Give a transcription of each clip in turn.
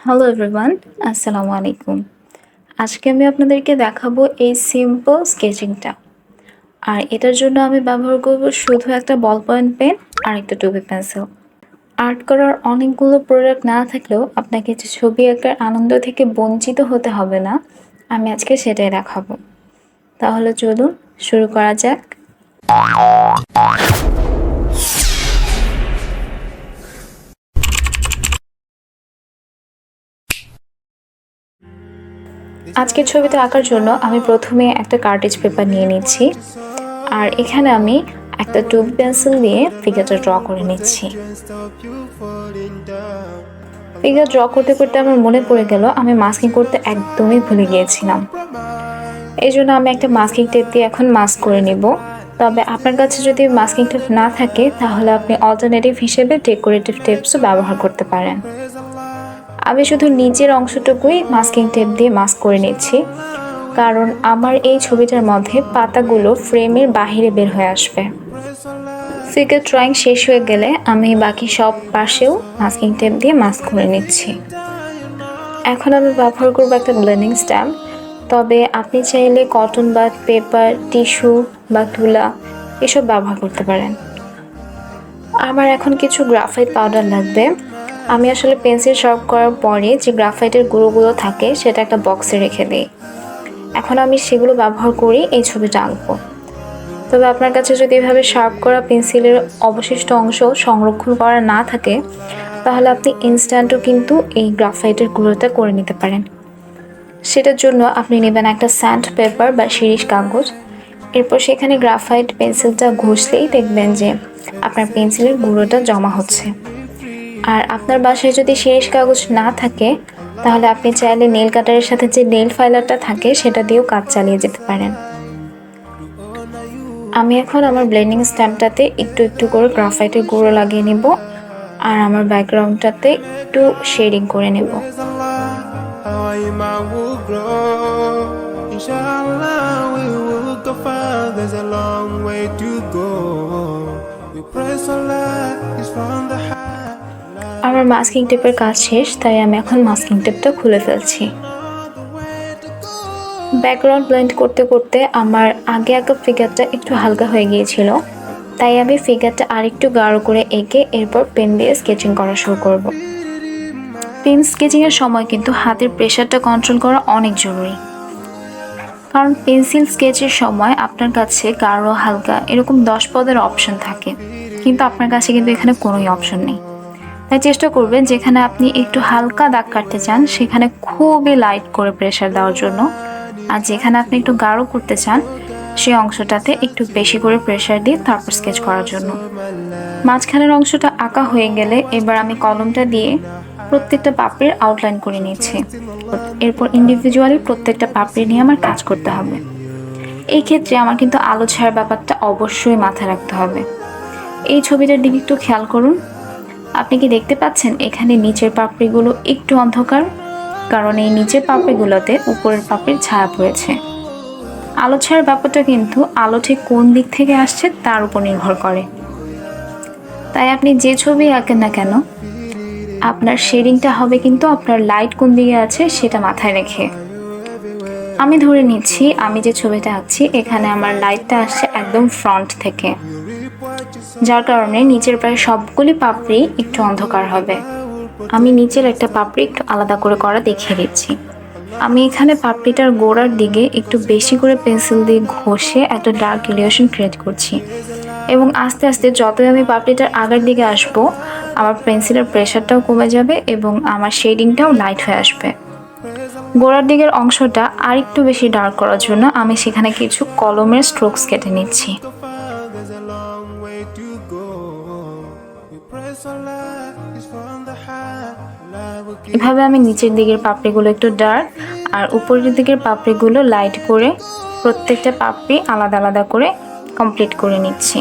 Hello everyone, আসসালামু আলাইকুম। আজকে আমি আপনাদেরকে দেখাবো এই সিম্পল স্কেচিংটা। আর এটার জন্য আমি ব্যবহার করব শুধু একটা বল পয়েন্ট পেন আর একটা টুবি পেন্সিল। আর্ট করার অনেকগুলো প্রোডাক্ট না থাকলেও আপনাকে যে ছবি আঁকার আনন্দ থেকে বঞ্চিত হতে হবে না, আমি আজকে সেটাই দেখাবো। তাহলে চলুন শুরু করা যাক। আজকের ছবিটা আঁকার জন্য আমি প্রথমে একটা কার্টেজ পেপার নিয়ে নিচ্ছি, আর এখানে আমি একটা টুবি পেন্সিল দিয়ে ফিগারটা ড্র করে নিচ্ছি। ফিগার ড্র করতে করতে আমার মনে পড়ে গেল আমি মাস্কিং করতে একদমই ভুলে গিয়েছিলাম। এই জন্য আমি একটা মাস্কিং টেপ দিয়ে এখন মাস্ক করে নিব। তবে আপনার কাছে যদি মাস্কিং টেপ না থাকে তাহলে আপনি অল্টারনেটিভ হিসেবে ডেকোরেটিভ টেপসও ব্যবহার করতে পারেন। আমি শুধু নিচের অংশটুকুই মাস্কিং টেপ দিয়ে মাস্ক করে নিচ্ছি, কারণ আমার এই ছবিটার মধ্যে পাতাগুলো ফ্রেমের বাহিরে বের হয়ে আসবে। ফিগার ড্রয়িং শেষ হয়ে গেলে আমি বাকি সব পাশেও মাস্কিং টেপ দিয়ে মাস্ক করে নিচ্ছি। এখন আমি ব্যবহার করবো একটা ব্লেন্ডিং স্ট্যাম্প, তবে আপনি চাইলে কটন বা পেপার, টিস্যু বা তুলা এসব ব্যবহার করতে পারেন। আমার এখন কিছু গ্রাফাইট পাউডার লাগবে। আমি আসলে পেন্সিল শার্প করার পরে যে গ্রাফাইটের গুঁড়োগুলো থাকে সেটা একটা বক্সে রেখে দিই। এখন আমি সেগুলো ব্যবহার করি এই ছবিটা আঁকবো। তবে আপনার কাছে যদি এভাবে শার্প করা পেন্সিলের অবশিষ্ট অংশ সংরক্ষণ করা না থাকে তাহলে আপনি ইনস্ট্যান্টও কিন্তু এই গ্রাফাইটের গুঁড়োটা করে নিতে পারেন। সেটার জন্য আপনি নেবেন একটা স্যান্ড পেপার বা শিরিষ কাগজ। এরপর সেখানে গ্রাফাইট পেন্সিলটা ঘষলেই দেখবেন যে আপনার পেন্সিলের গুঁড়োটা জমা হচ্ছে। আর আপনার বাসায় যদি শিরিষ কাগজ না থাকে তাহলে আপনি চাইলে নেল কাটারের সাথে যে নেল ফাইলারটা থাকে সেটা দিয়েও কাজ চালিয়ে যেতে পারেন। আমি এখন আমার ব্লেন্ডিং স্ট্যাম্পটাতে একটু একটু করে গ্রাফাইটের গুঁড়ো লাগিয়ে নিব, আর আমার ব্যাকগ্রাউন্ডটাতে একটু শেডিং করে নেব। আমার মাস্কিং টেপের কাজ শেষ, তাই আমি এখন মাস্কিং টেপটা খুলে ফেলছি। ব্যাকগ্রাউন্ড ব্লেন্ড করতে করতে আমার আগে আঁকা ফিগারটা একটু হালকা হয়ে গিয়েছিল, তাই আমি ফিগারটা আরেকটু গাঢ় করে এঁকে এরপর পেন দিয়ে স্কেচিং করা শুরু করব। পেন স্কেচিংয়ের সময় কিন্তু হাতের প্রেশারটা কন্ট্রোল করা অনেক জরুরি, কারণ পেন্সিল স্কেচের সময় আপনার কাছে গাঢ় হালকা এরকম 10 পদের অপশন থাকে, কিন্তু আপনার কাছে কিন্তু এখানে কোনোই অপশন নেই। তাই চেষ্টা করবেন যেখানে আপনি একটু হালকা দাগ কাটতে চান সেখানে খুবই লাইট করে প্রেশার দেওয়ার জন্য, আর যেখানে আপনি একটু গাঢ় করতে চান সেই অংশটাতে একটু বেশি করে প্রেশার দিয়ে তারপর স্কেচ করার জন্য। মাঝখানের অংশটা আঁকা হয়ে গেলে এবার আমি কলমটা দিয়ে প্রত্যেকটা পাপড়ির আউটলাইন করে নিচ্ছি। এরপর ইন্ডিভিজুয়ালি প্রত্যেকটা পাপড়ি নিয়ে আমার কাজ করতে হবে। এই ক্ষেত্রে আমার কিন্তু আলো ছায়ার ব্যাপারটা অবশ্যই মাথায় রাখতে হবে। এই ছবিটার দিকে একটু খেয়াল করুন। আপনি কি দেখতে পাচ্ছেন এখানে নিচের পাপড়িগুলো একটু অন্ধকার, কারণ এই নিচের পাপড়িগুলোতে উপরের পাপড়ির ছায়া পড়েছে। আলো ছায়ার ব্যাপারটা কিন্তু আলো ঠিক কোন দিক থেকে আসছে তার উপর নির্ভর করে। তাই আপনি যে ছবি আঁকেন না কেন আপনার শেডিংটা হবে কিন্তু আপনার লাইট কোন দিকে আছে সেটা মাথায় রেখে। আমি ধরে নিচ্ছি আমি যে ছবিটা আঁকছি এখানে আমার লাইটটা আসছে একদম ফ্রন্ট থেকে, যার কারণে নিচের প্রায় সবগুলি পাপড়ি একটু অন্ধকার হবে। আমি নিচের একটা পাপড়ি একটু আলাদা করে করা দেখিয়ে দিচ্ছি। আমি এখানে পাপড়িটার গোড়ার দিকে একটু বেশি করে পেন্সিল দিয়ে ঘষে একটা ডার্ক ইলিউশন ক্রিয়েট করছি, এবং আস্তে আস্তে যতই আমি পাপড়িটার আগের দিকে আসবো আমার পেন্সিলের প্রেশারটাও কমে যাবে এবং আমার শেডিংটাও লাইট হয়ে আসবে। গোড়ার দিকের অংশটা আর একটু বেশি ডার্ক করার জন্য আমি সেখানে কিছু কলমের স্ট্রোকস কেটে নিচ্ছি। এভাবে আমি নিচের দিকের পাপড়িগুলো একটু ডার্ক আর উপরের দিকের পাপড়িগুলো লাইট করে প্রত্যেকটা পাপড়ি আলাদা আলাদা করে কমপ্লিট করে নিচ্ছি।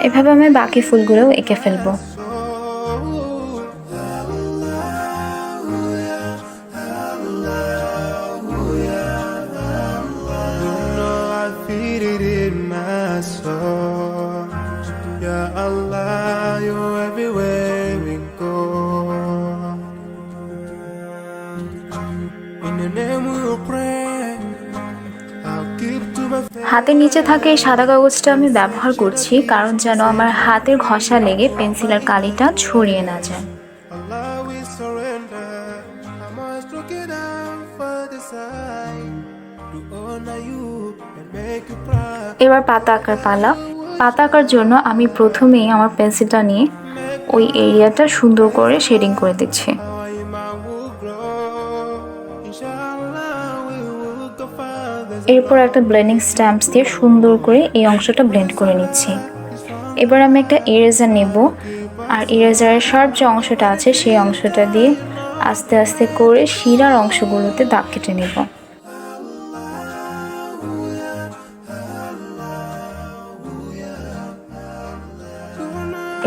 এভাবে আমি বাকি ফুলগুলোও এঁকে ফেলবো। Ya Allah, হাতের নিচে থাকে এই সাদা কাগজটা আমি ব্যবহার করছি কারণ যেন আমার হাতের ঘষা লেগে পেন্সিলের কালিটা ছড়িয়ে না যায়। এবার পাতা আঁকার পালা। পাতা আঁকার জন্য আমি প্রথমেই আমার পেন্সিলটা নিয়ে ওই এরিয়াটা সুন্দর করে শেডিং করে দিচ্ছি। এরপর একটা ব্লেন্ডিং স্ট্যাম্পস দিয়ে সুন্দর করে এই অংশটা ব্লেন্ড করে নিচ্ছি। এবার আমি একটা ইরেজার নেব, আর ইরেজারের শার্প যে অংশটা আছে সেই অংশটা দিয়ে আস্তে আস্তে করে শিরার অংশগুলোতে দাগ কেটে নেব।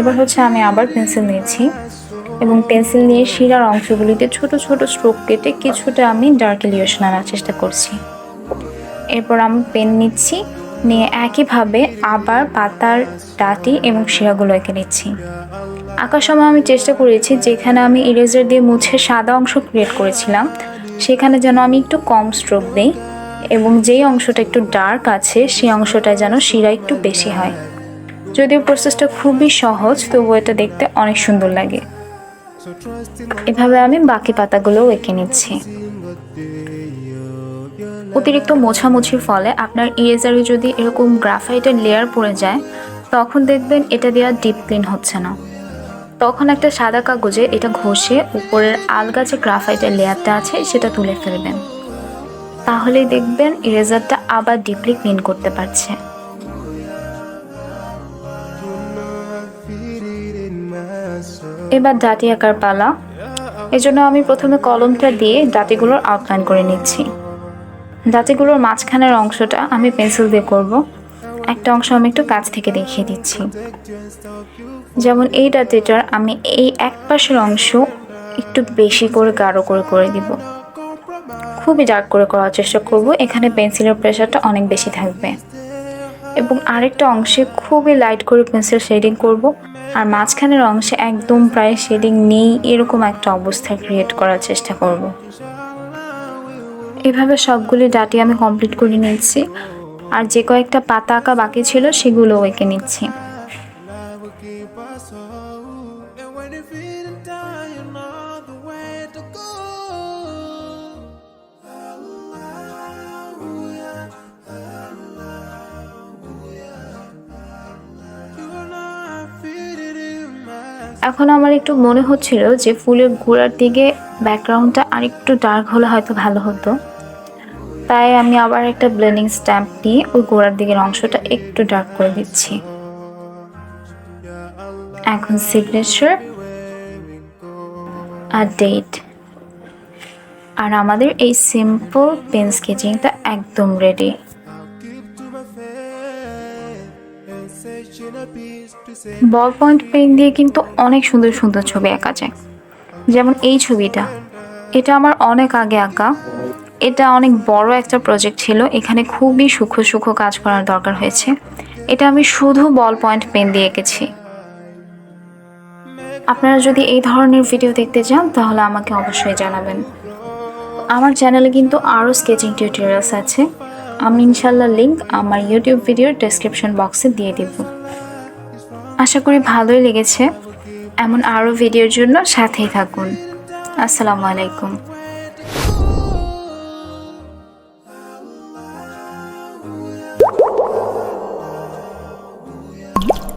এবার আমি আবার পেন্সিল নিয়েছি এবং পেন্সিল নিয়ে শিরার অংশগুলিতে ছোট ছোট স্ট্রোক কেটে কিছুটা আমি ডার্ক এলিভেশন আনার চেষ্টা করছি। এরপর আমি পেন নিচ্ছি, নিয়ে একইভাবে আবার পাতার ডাটি এবং শিরাগুলো এঁকে নিচ্ছি। আঁকার সময় আমি চেষ্টা করেছি যেখানে আমি ইরেজার দিয়ে মুছে সাদা অংশ ক্রিয়েট করেছিলাম সেখানে যেন আমি একটু কম স্ট্রোক দিই এবং যেই অংশটা একটু ডার্ক আছে সেই অংশটা যেন শিরা একটু বেশি হয়। যদিও প্রসেসটা খুবই সহজ, তবুও এটা দেখতে অনেক সুন্দর লাগে। এভাবে আমি বাকি পাতাগুলোও এঁকে নিচ্ছি। অতিরিক্ত মোছামুছির ফলে আপনার ইরেজারে যদি এরকম গ্রাফাইটের লেয়ার পড়ে যায় তখন দেখবেন এটা দিয়ে আর ডিপ ক্লিন হচ্ছে না। তখন একটা সাদা কাগজে এটা ঘষে উপরের আলগা যে গ্রাফাইটের লেয়ারটা আছে সেটা তুলে ফেলবেন, তাহলেই দেখবেন ইরেজারটা আবার ডিপলি ক্লিন করতে পারছে। এবার ডাটি আঁকার পালা। এজন্য আমি প্রথমে কলমটা দিয়ে ডাটিগুলোর আউটলাইন করে নিচ্ছি। ডাটিগুলোর মাঝখানের অংশটা আমি পেন্সিল দিয়ে করব। একটা অংশ আমি একটু কাছ থেকে দেখিয়ে দিচ্ছি। যেমন এই ডাটিটার আমি এই এক পাশের অংশ একটু বেশি করে গাঢ় করে দিব। খুবই ডার্ক করে করার চেষ্টা করব, এখানে পেন্সিলের প্রেশারটা অনেক বেশি থাকবে। এবং আরেকটা অংশে খুবই লাইট করে পেন্সিল শেডিং করব, আর মাঝখানের অংশে একদম প্রায় শেডিং নেই এরকম একটা অবস্থা ক্রিয়েট করার চেষ্টা করব। এভাবে সবগুলি ডাটি আমি কমপ্লিট করে নিচ্ছি, আর যে কয়েকটা পাতা আঁকা বাকি ছিল সেগুলো এঁকে নিচ্ছি। এখন আমার একটু মনে হচ্ছিল যে ফুলের গোড়ার দিকে ব্যাকগ্রাউন্ডটা আরেকটু ডার্ক হলে হয়তো ভালো হতো, তাই আমি আবার একটা ব্লেন্ডিং স্ট্যাম্প নিয়ে ওই গোড়ার দিকের অংশটা একটু ডার্ক করে দিচ্ছি। এখন সিগনেচার আর ডেট, আর আমাদের এই সিম্পল পেন স্কেচিংটা একদম রেডি। বল পয়েন্ট পেন দিয়ে কিন্তু অনেক সুন্দর সুন্দর ছবি আঁকা যায়। যেমন এই ছবিটা, এটা আমার অনেক আগে আঁকা। এটা অনেক বড় একটা প্রজেক্ট ছিল, এখানে খুবই সূক্ষ্ম সূক্ষ্ম কাজ করার দরকার হয়েছে। এটা আমি শুধু বল পয়েন্ট পেন দিয়ে এঁকেছি। আপনারা যদি এই ধরনের ভিডিও দেখতে চান তাহলে আমাকে অবশ্যই জানাবেন। আমার চ্যানেলে কিন্তু আরও স্কেচিং টিউটোরিয়ালস আছে, আমি ইনশাল্লাহ লিংক আমার ইউটিউব ভিডিওর ডেসক্রিপশন বক্সে দিয়ে দেব। আশা করি ভালোই লেগেছে। এমন আরও ভিডিওর জন্য সাথেই থাকুন। আসসালামু আলাইকুম।